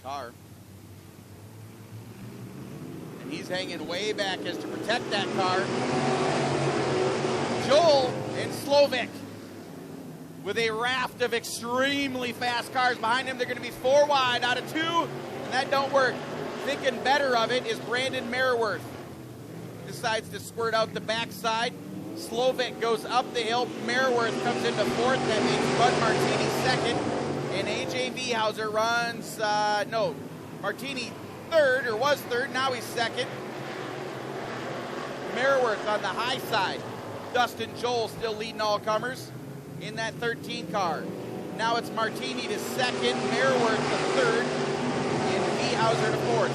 car. And he's hanging way back as to protect that car. Joel and Slovic with a raft of extremely fast cars behind him. They're going to be 4 wide out of 2, and that don't work. Thinking better of it is Brandon Merriworth. Decides to squirt out the backside. Slovic goes up the hill. Merriworth comes into 4th. That makes Bud Martini 2nd. And AJ Viehauser runs, Martini 3rd, or was 3rd. Now he's 2nd. Merriworth on the high side. Dustin Joel still leading all comers in that 13 car. Now it's Martini to 2nd, Merriworth to 3rd, and Viehauser to 4th.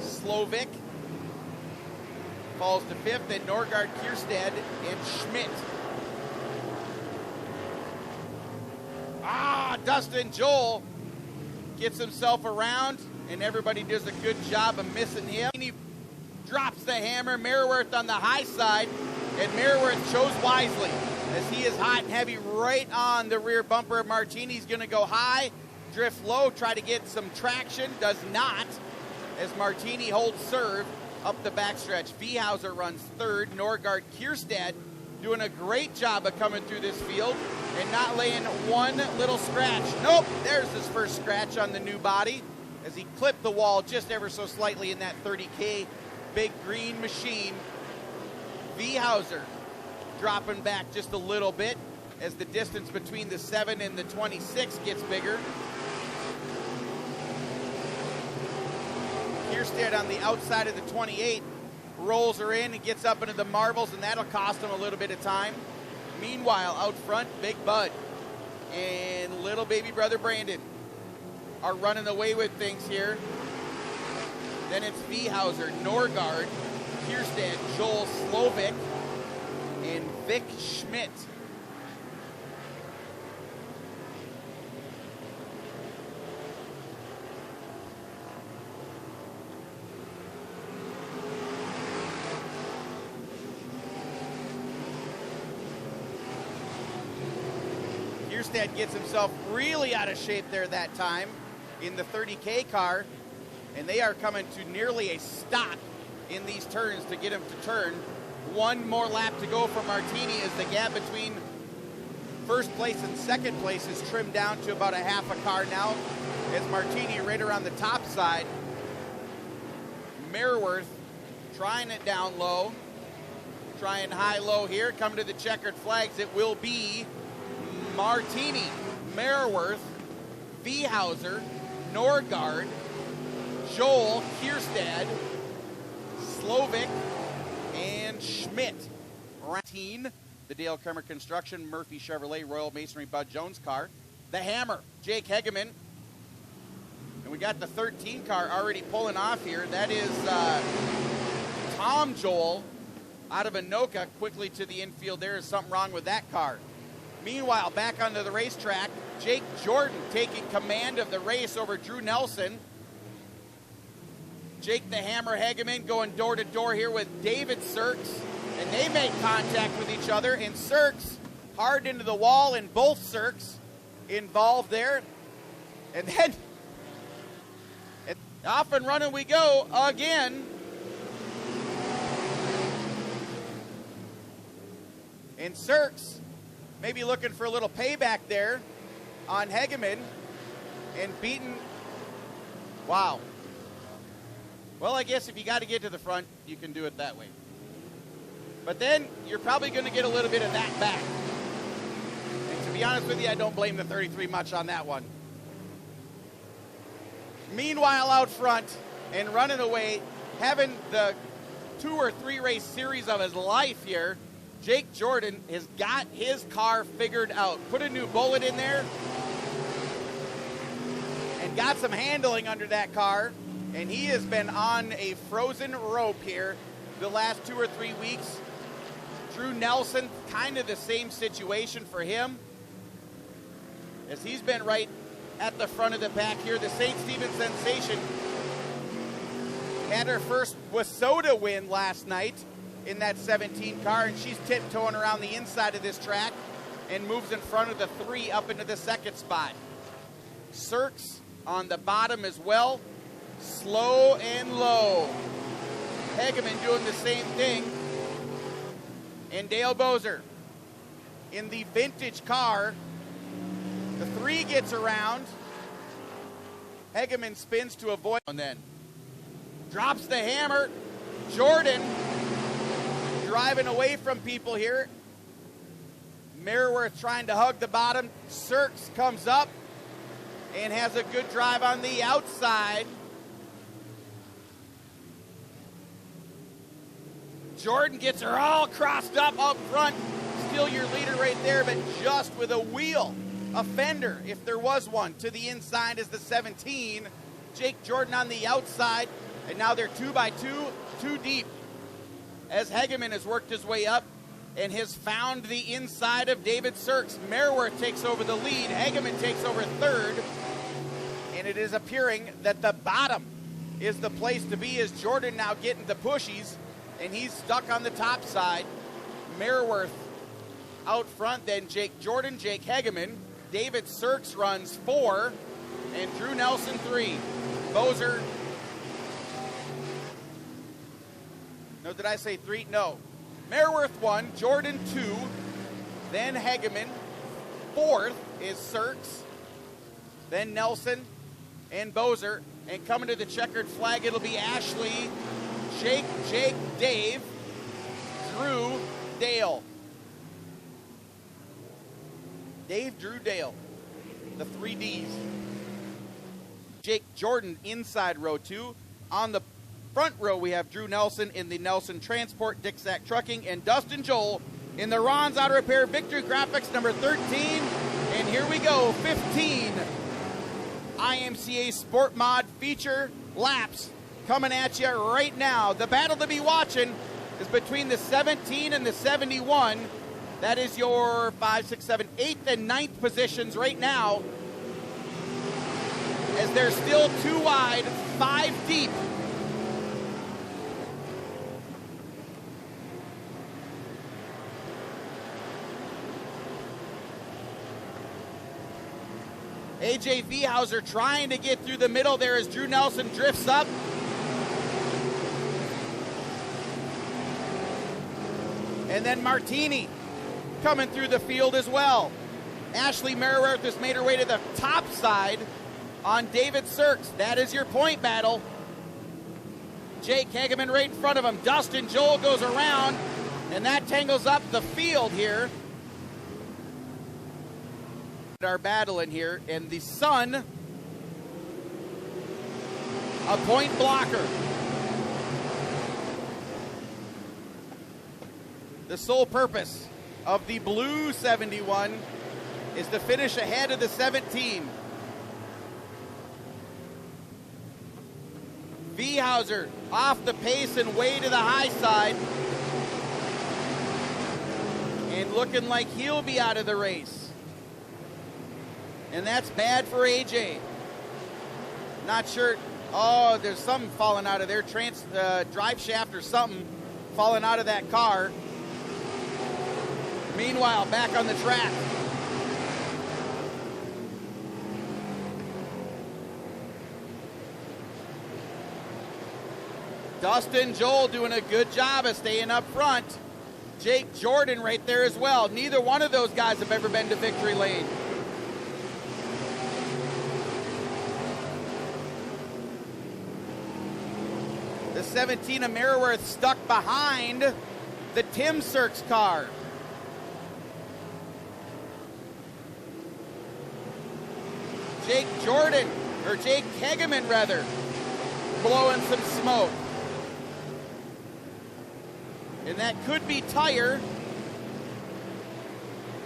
Slovic falls to 5th, and Norgard, Kierstead, and Schmidt. Dustin Joel gets himself around, and everybody does a good job of missing him. He drops the hammer. Merriworth on the high side, and Merriworth chose wisely as he is hot and heavy right on the rear bumper of Martini. He's going to go high, drift low, try to get some traction. Does not, as Martini holds serve up the backstretch. Viehauser runs 3rd. Norgard, Kierstead doing a great job of coming through this field and not laying one little scratch. Nope, there's his first scratch on the new body as he clipped the wall just ever so slightly in that 30K big green machine. Viehauser dropping back just a little bit as the distance between the 7 and the 26 gets bigger. Kierstead on the outside of the 28 rolls her in and gets up into the marbles, and that'll cost him a little bit of time. Meanwhile, out front, Big Bud and little baby brother Brandon are running away with things here. Then it's Viehauser, Norgard, Kierstead, Joel Slovic, and Vic Schmidt. Kierstead gets himself really out of shape there that time in the 30K car, and they are coming to nearly a stop in these turns to get him to turn. One more lap to go for Martini as the gap between first place and second place is trimmed down to about a half a car now as Martini right around the top side. Merriworth trying it down low, trying high-low here, coming to the checkered flags. It will be Martini, Merriworth, Viehauser, Norgard, Joel, Kierstead, Slovic, and Schmidt. 19, the Dale Kremer Construction, Murphy Chevrolet, Royal Masonry, Bud Jones car. The Hammer, Jake Hegeman. And we got the 13 car already pulling off here. That is Tom Joel out of Anoka, quickly to the infield. There is something wrong with that car. Meanwhile, back onto the racetrack, Jake Jordan taking command of the race over Drew Nelson. Jake the Hammer Hegeman going door to door here with David Sirks, and they make contact with each other, and Sirks hard into the wall, and both Sirks involved there. And then off and running we go again. And Sirks maybe looking for a little payback there on Hegeman and beaten. Wow. Well, I guess if you got to get to the front, you can do it that way. But then you're probably going to get a little bit of that back. And to be honest with you, I don't blame the 33 much on that one. Meanwhile, out front and running away, having the 2 or 3 race series of his life here, Jake Jordan has got his car figured out. Put a new bullet in there and got some handling under that car. And he has been on a frozen rope here the last 2 or 3 weeks. Drew Nelson, kind of the same situation for him, as he's been right at the front of the pack here. The St. Stephen Sensation had her first WISSOTA win last night in that 17 car, and she's tiptoeing around the inside of this track and moves in front of the 3 up into the 2nd spot. Sirks on the bottom as well. Slow and low. Hegeman doing the same thing. And Dale Bozer in the vintage car. The 3 gets around. Hegeman spins to avoid, and then drops the hammer. Jordan driving away from people here. Merriworth trying to hug the bottom. Sirks comes up and has a good drive on the outside. Jordan gets her all crossed up front. Still your leader right there, but just with a wheel. A fender, if there was one, to the inside is the 17. Jake Jordan on the outside, and now they're 2x2, 2 deep. As Hegeman has worked his way up and has found the inside of David Sirks. Merriworth takes over the lead. Hegeman takes over third. And it is appearing that the bottom is the place to be as Jordan now getting the pushies, and he's stuck on the top side. Merriworth out front, then Jake Jordan, Jake Hegeman. David Sirks runs 4, and Drew Nelson 3. Bozer. No, did I say 3? No. Merriworth 1, Jordan 2, then Hegeman. 4th is Sirks, then Nelson and Bozer. And coming to the checkered flag, it'll be Ashley, Jake, Dave, Drew, Dale. Dave, Drew, Dale, the 3 Ds. Jake Jordan inside row 2. On the front row, we have Drew Nelson in the Nelson Transport, Dick Sack Trucking, and Dustin Joel in the Ron's Auto Repair Victory Graphics number 13. And here we go, 15 IMCA Sportmod feature laps coming at you right now. The battle to be watching is between the 17 and the 71. That is your 5, 6, 7, 8th and 9th positions right now, as they're still 2 wide, 5 deep. AJ Viehauser trying to get through the middle there as Drew Nelson drifts up. And then Martini coming through the field as well. Ashley Merriworth has made her way to the top side on David Sirks. That is your point battle. Jake Hegeman right in front of him. Dustin Joel goes around, and that tangles up the field here. Our battle in here, and the sun, a point blocker. The sole purpose of the blue 71 is to finish ahead of the 17. Viehauser off the pace and way to the high side, and looking like he'll be out of the race. And that's bad for AJ. Not sure. Oh, there's something falling out of their drive shaft or something falling out of that car. Meanwhile, back on the track. Dustin Joel doing a good job of staying up front. Jake Jordan right there as well. Neither one of those guys have ever been to victory lane. The 17 of Merriworth stuck behind the Tim Sirks car. Jake Jordan, or Jake Hegeman rather, blowing some smoke. And that could be tire,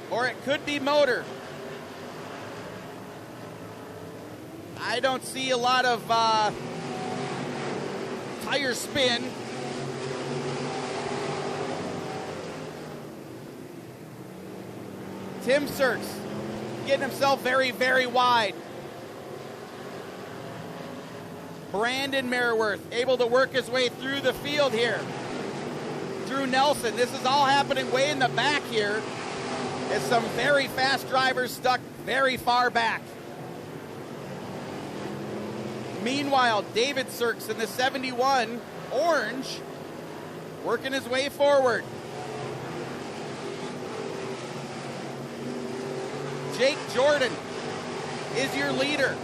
or it could be motor. I don't see a lot of tire spin. Tim Sirks getting himself very, very wide. Brandon Merriworth able to work his way through the field here. Drew Nelson, this is all happening way in the back here, as some very fast drivers stuck very far back. Meanwhile, David Sirks in the 71 orange, working his way forward. Jake Jordan is your leader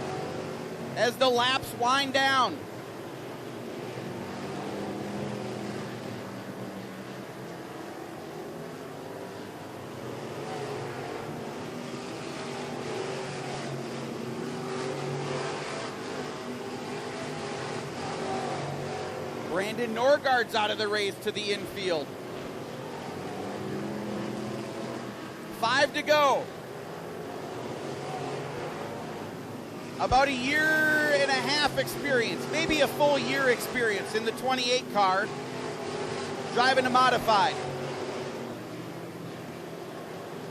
as the laps wind down. Brandon Norgard's out of the race to the infield. 5 to go. About a year and a half experience, maybe a full year experience in the 28 car, driving a modified.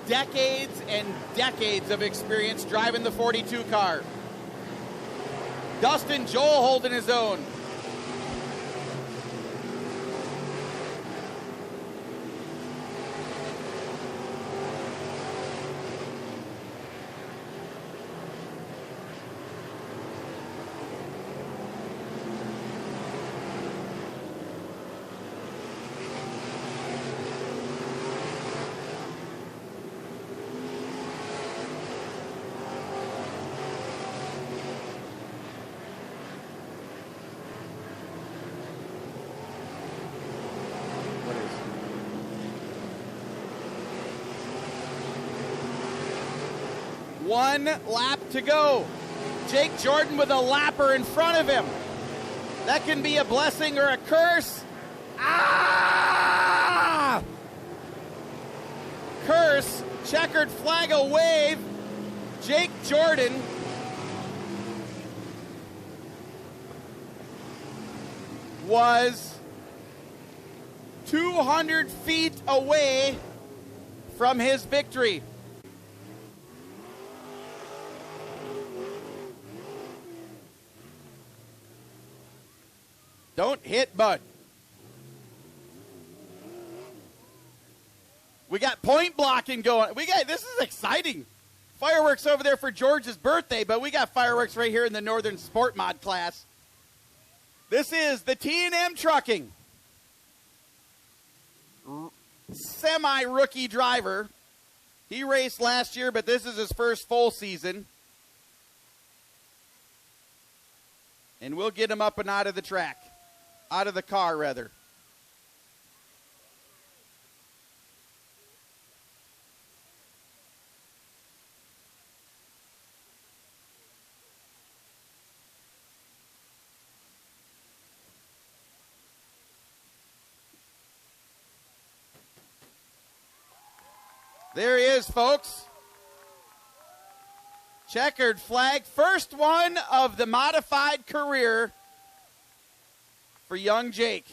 Decades and decades of experience driving the 42 car. Dustin Joel holding his own. One lap to go. Jake Jordan with a lapper in front of him. That can be a blessing or a curse. Ah! Curse. Checkered flag, a wave. Jake Jordan was 200 feet away from his victory. Don't hit, bud. We got point blocking going. This is exciting. Fireworks over there for George's birthday, but we got fireworks right here in the Northern Sportmod class. This is the T&M Trucking semi-rookie driver. He raced last year, but this is his first full season. And we'll get him up and out of the track. Out of the car, rather. There he is, folks. Checkered flag. First one of the modified career for young Jake.